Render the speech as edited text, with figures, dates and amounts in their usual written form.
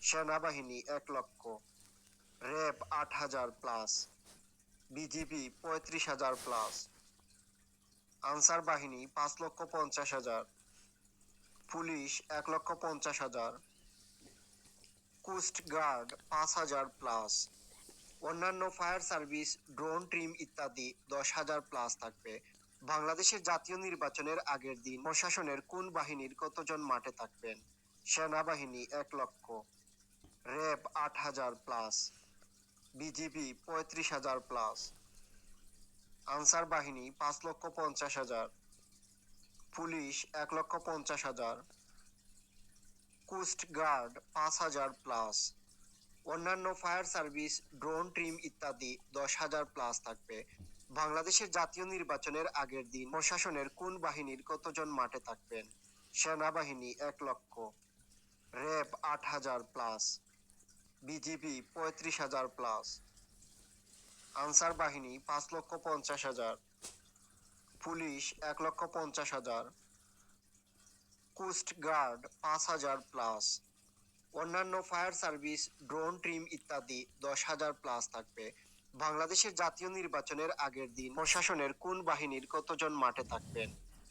সেনাবাহিনী 1,00,000, RAB 8,000 plus, BGB 35,000 plus, answer বাহিনী 5,50,000, police 1,50,000, coast guard 5,000 plus, অন্যান্য ফায়ার সার্ভিস, ড্রোন টিম ইত্যাদি 10,000 plus থাকবে। বাংলাদেশের জাতীয় নির্বাচনের আগের দিন প্রশাসনের কোন বাহিনীর কতজন মাঠে থাকবেন? সেনাবাহিনী 1,00,000, RAB 8,000 plus, BGB 35,000 plus, answer বাহিনী 5,50,000, পুলিশ 1,50,000, কোস্ট গার্ড 5,000 প্লাস, অন্যান্য ফায়ার সার্ভিস, ড্রোন টিম ইত্যাদি 10,000 প্লাস থাকবে। বাংলাদেশের জাতীয় নির্বাচনের আগের দিন প্রশাসনের কোন বাহিনীর কতজন মাঠে থাকবেন? সেনাবাহিনী 1,00,000, RAB 8,000 plus, BGB 35,000 plus, answer বাহিনী 5,50,000, পুলিশ 1,50,000, কোস্ট গার্ড 5,000 প্লাস, অন্যান্য ফায়ার সার্ভিস, ড্রোন টিম ইত্যাদি 10,000 প্লাস থাকবে। বাংলাদেশের জাতীয় নির্বাচনের আগের দিন প্রশাসনের কোন বাহিনীর কতজন মাঠে থাকবেন?